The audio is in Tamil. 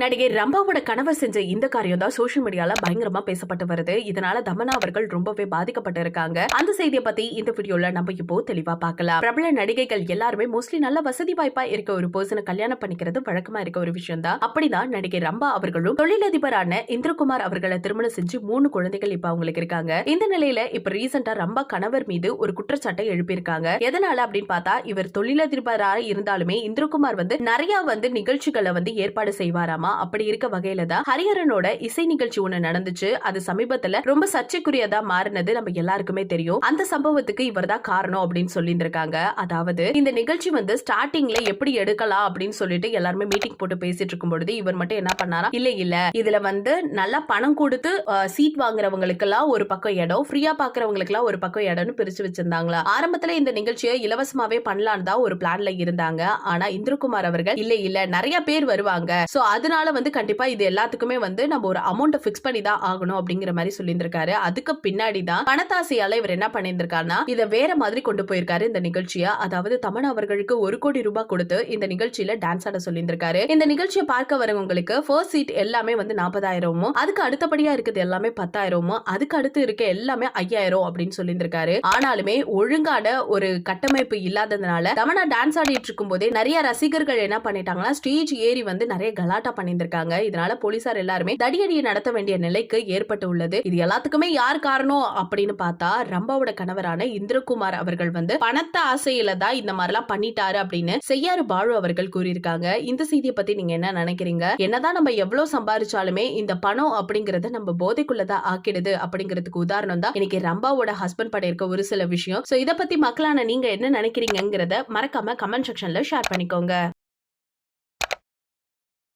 நடிகை ரம்பாவோட கணவர் செஞ்ச இந்த காரியம் தான் சோஷியல் மீடியால பயங்கரமா பேசப்பட்டு வருது. இதனால தமன்னா அவர்கள் ரொம்பவே பாதிக்கப்பட்டு இருக்காங்க. அந்த செய்தியை பத்தி இந்த வீடியோல நம்ம இப்போ தெளிவா பார்க்கலாம். பிரபல நடிகைகள் எல்லாருமே மோஸ்ட்லி நல்ல வசதி வாய்ப்பா இருக்க ஒரு பர்சனை கல்யாணம் பண்ணிக்கிறது வழக்கமா இருக்க ஒரு விஷயம் தான். அப்படிதான் நடிகை ரம்பா அவர்களும் தொழிலதிபரான இந்திரகுமார் அவர்களை திருமணம் செஞ்சு 3 குழந்தைகள் இப்ப அவங்களுக்கு இருக்காங்க. இந்த நிலையில இப்ப ரீசெண்டா ரம்பா கணவர் மீது ஒரு குற்றச்சாட்டை எழுப்பியிருக்காங்க. எதனால அப்படின்னு பார்த்தா, இவர் தொழிலதிபராக இருந்தாலுமே இந்திரகுமார் நிறைய நிகழ்ச்சிகளை ஏற்பாடு செய்வாராமா. அப்படி இருக்க வகையில தான் ஹரிஹரனோட இசை நிகழ்ச்சி ஒண்ணு நடந்துச்சு. அது சமீபத்துல ரொம்ப சர்ச்சைக்குரியதா மாறினது நம்ம எல்லாருக்குமே தெரியும். அந்த சம்பவத்துக்கு இவர் தான் காரணம் அப்படின்னு சொல்லியிருக்காங்க. அதாவது இந்த நிகழ்ச்சி ஸ்டார்டிங்ல எப்படி எடுக்கலாம் அப்படின்னு சொல்லிட்டு எல்லாருமே மீட்டிங் போட்டு பேசிட்டு இருக்கும் பொழுது இவர் மட்டும் என்ன பண்ணாரா, இல்ல இதுல நல்லா பணம் கொடுத்து சீட் வாங்குறவங்களுக்கு எல்லாம் ஒரு பக்கம் இடம், ஃப்ரீயா பாக்குறவங்களுக்கு எல்லாம் ஒரு பக்கம் இடம்னு பிரிச்சு வச்சிருந்தாங்களா. ஆரம்பத்துல இந்த நிகழ்ச்சியை இலவசமாவே பண்ணலான்னு தான் ஒரு பிளான்ல இருந்தாங்க. ஆனா இந்திரகுமார் அவர்கள் இல்ல நிறைய பேர் வருவாங்க, சோ அதனால கண்டிப்பா இது எல்லாத்துக்குமே நம்ம ஒரு அமௌண்ட் பிக்ஸ் பண்ணி தான் ஆகணும் அப்படிங்கிற மாதிரி சொல்லியிருக்காரு. அதுக்கு பின்னாடி தான் பணத்தாசையால இவர் என்ன பண்ணியிருக்காருன்னா, இதை வேற மாதிரி கொண்டு போயிருக்காரு இந்த நிகழ்ச்சியா. அதாவது தமன்னா அவர்களுக்கு 1 கோடி ரூபாய் கொடுத்து இந்த நிகழ்ச்சியில டான்ஸ் ஆட சொல்லியிருக்காரு. இந்த நிகழ்ச்சியை பார்க்க வரவங்களுக்கு ஃபர்ஸ்ட் சீட் எல்லாமே 40,000, அதுக்கு அடுத்தபடியா இருக்குது எல்லாமே 10,000, அதுக்கு அடுத்து இருக்க எல்லாமே 5,000 அப்படின்னு சொல்லியிருக்காரு. ஆனாலுமே ஒழுங்கான ஒரு கட்டமைப்பு இல்லாததுனால தமன்னா டான்ஸ் ஆடிட்டு இருக்கும் போதே நிறைய ரசிகர்கள் என்ன பண்ணிட்டாங்கன்னா, ஸ்டேஜ் ஏறி நிறைய கலாட்டா பண்ணியிருக்காங்க. இதனால போலீசார் எல்லாருமே தடியடியை நடத்த வேண்டிய நிலைக்கு ஏற்பட்டு உள்ளது. இது எல்லாத்துக்குமே யார் காரணம் அப்படின்னு பார்த்தா, ரம்பாவோட கணவரான இந்திரகுமார் அவர்கள் பணத்த ஆசையில தான் இந்த மாதிரி எல்லாம் பண்ணிட்டாரு அப்படின்னு செய்யாறு பாலு அவர்கள் கூறியிருக்காங்க. இந்த செய்தியை பத்தி நீங்க என்ன நினைக்கிறீங்க? என்னதான் நம்ம எவ்வளவு சம்பாதிச்சாலுமே இந்த பணம் அப்படிங்கறது நம்ம போதைக்குள்ளதான் ஆக்கிடுது அப்படிங்கிறதுக்கு உதாரணம் தான் இன்னைக்கு ரம்பாவோட ஹஸ்பண்ட் பட இருக்க ஒரு சில விஷயம். சோ இத பத்தி மக்களான நீங்க என்ன நினைக்கிறீங்கிறத மறக்காம கமெண்ட் செக்ஷன்ல ஷேர் பண்ணிக்கோங்க.